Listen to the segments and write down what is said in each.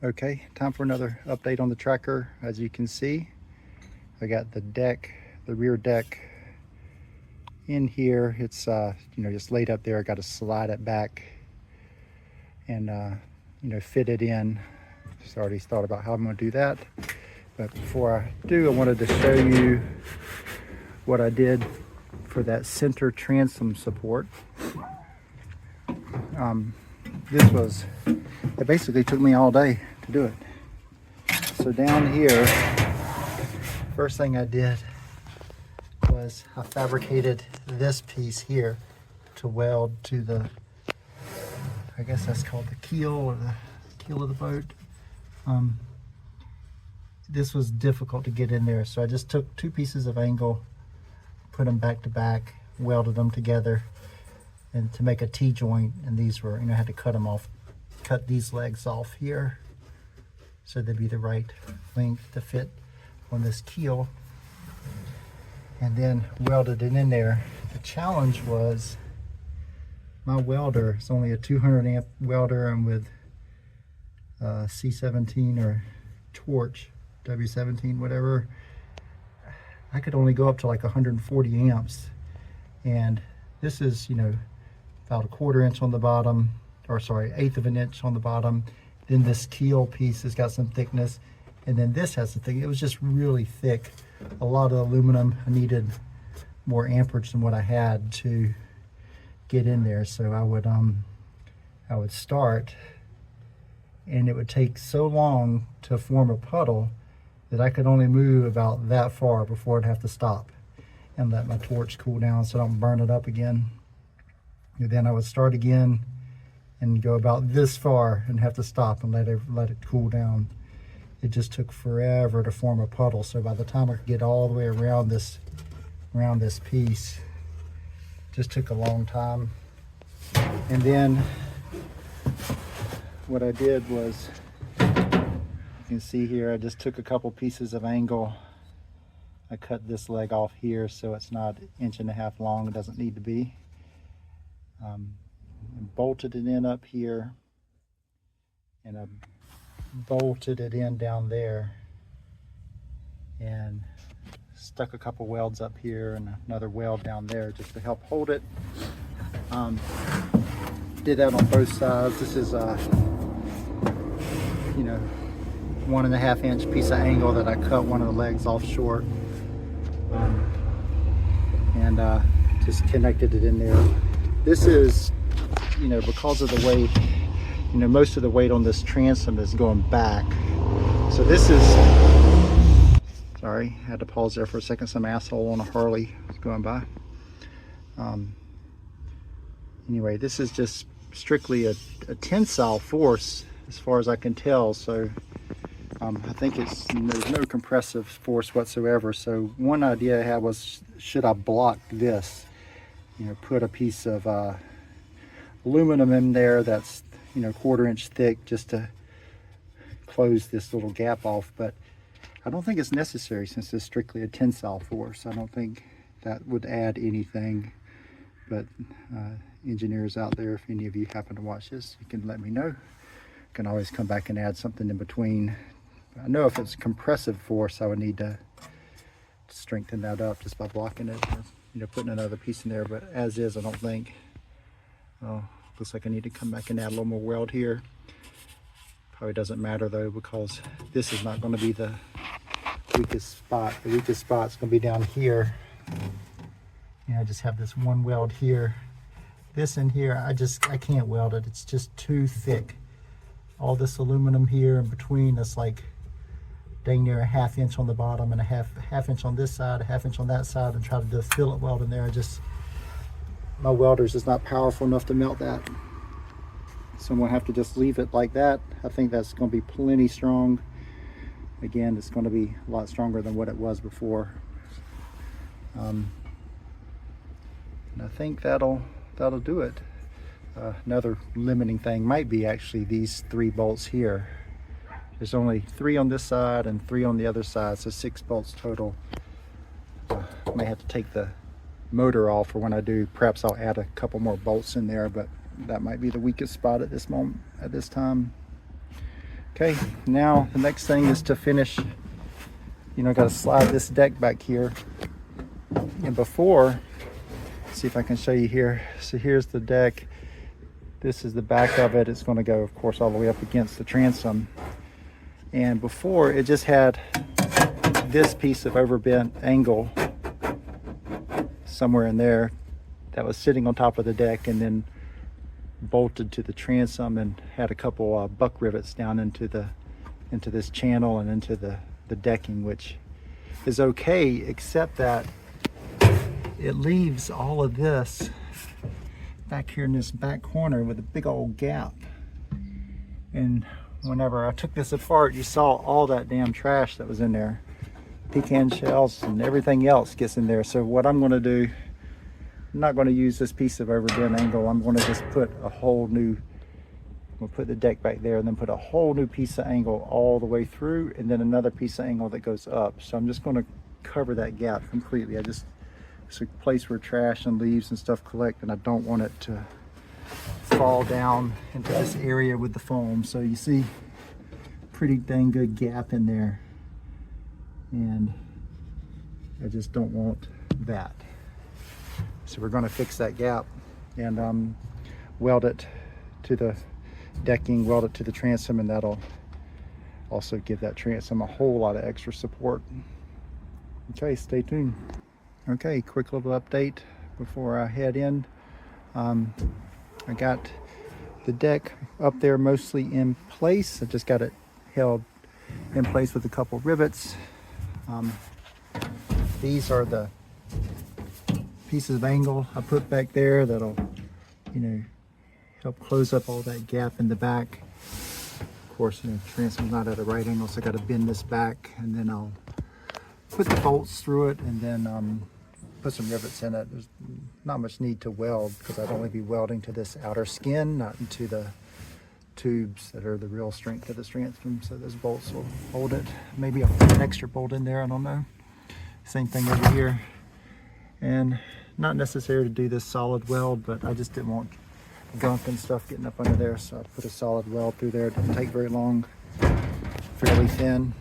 Okay, time for another update on the tracker. As you can see, I got the deck, the rear deck in here. It's just laid up there. I got to slide it back and fit it in. Just already thought about how I'm going to do that. But before I do, I wanted to show you what I did for that center transom support. It basically took me all day to do it. So down here, first thing I did was I fabricated this piece here to weld to the, I guess that's called the keel, or the keel of the boat. This was difficult to get in there, so I just took two pieces of angle, put them back to back, welded them together, and to make a T-joint. And these were, I had to cut them off, cut these legs off here so they'd be the right length to fit on this keel, and then welded it in there. The challenge was my welder is only a 200 amp welder, and with C17 or torch, W17, whatever, I could only go up to like 140 amps. And this is, about 1/4 inch on the bottom, or sorry, 1/8 of an inch on the bottom. Then this keel piece has got some thickness, and then this has the thing. It was just really thick. A lot of aluminum. I needed more amperage than what I had to get in there. So I would start, and it would take so long to form a puddle that I could only move about that far before I'd have to stop and let my torch cool down so I don't burn it up again. And then I would start again and go about this far and have to stop and let it cool down. It just took forever to form a puddle. So by the time I could get all the way around this piece, it just took a long time. And then what I did was, you can see here, I just took a couple pieces of angle. I cut this leg off here so it's not 1.5 inches long. It doesn't need to be. Bolted it in up here, and I bolted it in down there, and stuck a couple welds up here and another weld down there just to help hold it. Did that on both sides. This is 1.5 inch piece of angle that I cut one of the legs off short, and just connected it in there. This is, because of the weight, most of the weight on this transom is going back. So this is, sorry, I had to pause there for a second. Some asshole on a Harley was going by. Anyway, this is just strictly a tensile force as far as I can tell. So I think there's no compressive force whatsoever. So one idea I had was, should I block this? Put a piece of aluminum in there that's 1/4 inch thick just to close this little gap off. But I don't think it's necessary, since it's strictly a tensile force. I don't think that would add anything. But engineers out there, if any of you happen to watch this, you can let me know. You can always come back and add something in between. I know if it's compressive force, I would need to strengthen that up just by blocking it, or putting another piece in there. But as is, I don't think. Oh, looks like I need to come back and add a little more weld here. Probably doesn't matter though, because this is not going to be the weakest spot. The weakest spot's going to be down here. I just have this one weld here. This in here, I can't weld it. It's just too thick. All this aluminum here in between, it's like dang near 1/2 inch on the bottom and a half inch on this side, 1/2 inch on that side, and try to do a fillet weld in there. My welder's just not powerful enough to melt that. So I'm gonna have to just leave it like that. I think that's gonna be plenty strong. Again, it's gonna be a lot stronger than what it was before. And I think that'll do it. Another limiting thing might be actually these 3 bolts here. There's only 3 on this side and 3 on the other side, so 6 bolts total. I may have to take the motor off, or when I do, perhaps I'll add a couple more bolts in there, but that might be the weakest spot at this moment, at this time. Okay, now the next thing is to finish, you know, got to slide this deck back here. And before, see if I can show you here. So here's the deck. This is the back of it. It's going to go, of course, all the way up against the transom. And before, it just had this piece of overbent angle somewhere in there that was sitting on top of the deck and then bolted to the transom, and had a couple buck rivets down into this channel and into the decking, which is okay, except that it leaves all of this back here in this back corner with a big old gap. And whenever I took this apart, you saw all that damn trash that was in there. Pecan shells and everything else gets in there. So what I'm going to do, I'm not going to use this piece of overbent angle. I'm going to just put a whole new, we'll put the deck back there and then put a whole new piece of angle all the way through, and then another piece of angle that goes up. So I'm just going to cover that gap completely. It's a place where trash and leaves and stuff collect, and I don't want it to fall down into this area with the foam. So you see, pretty dang good gap in there, and I just don't want that. So we're going to fix that gap and weld it to the decking, weld it to the transom, and that'll also give that transom a whole lot of extra support. Okay, stay tuned. Okay, quick little update before I head in. I got the deck up there mostly in place. I just got it held in place with a couple rivets. These are the pieces of angle I put back there that'll, you know, help close up all that gap in the back. Of course, the transom's not at a right angle, so I got to bend this back, and then I'll put the bolts through it, and then put some rivets in it. There's not much need to weld because I'd only be welding to this outer skin, not into the tubes that are the real strength of this transom. So those bolts will hold it. Maybe I'll put an extra bolt in there, I don't know. Same thing over here. And not necessary to do this solid weld, but I just didn't want gunk and stuff getting up under there, so I put a solid weld through there. It didn't take very long, fairly thin.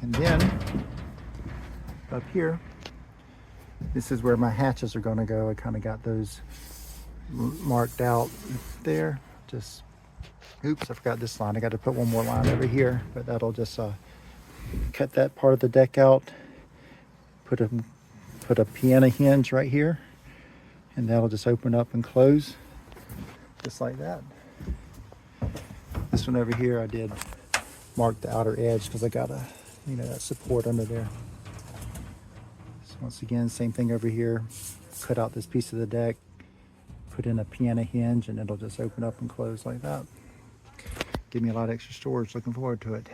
And then up here, this is where my hatches are going to go. I kind of got those marked out there. Just, oops, I forgot this line. I got to put one more line over here, but that'll just cut that part of the deck out. Put a piano hinge right here, and that'll just open up and close just like that. This one over here, I did mark the outer edge because I got that support under there. So once again, same thing over here. Cut out this piece of the deck, put in a piano hinge, and it'll just open up and close like that. Give me a lot of extra storage. Looking forward to it.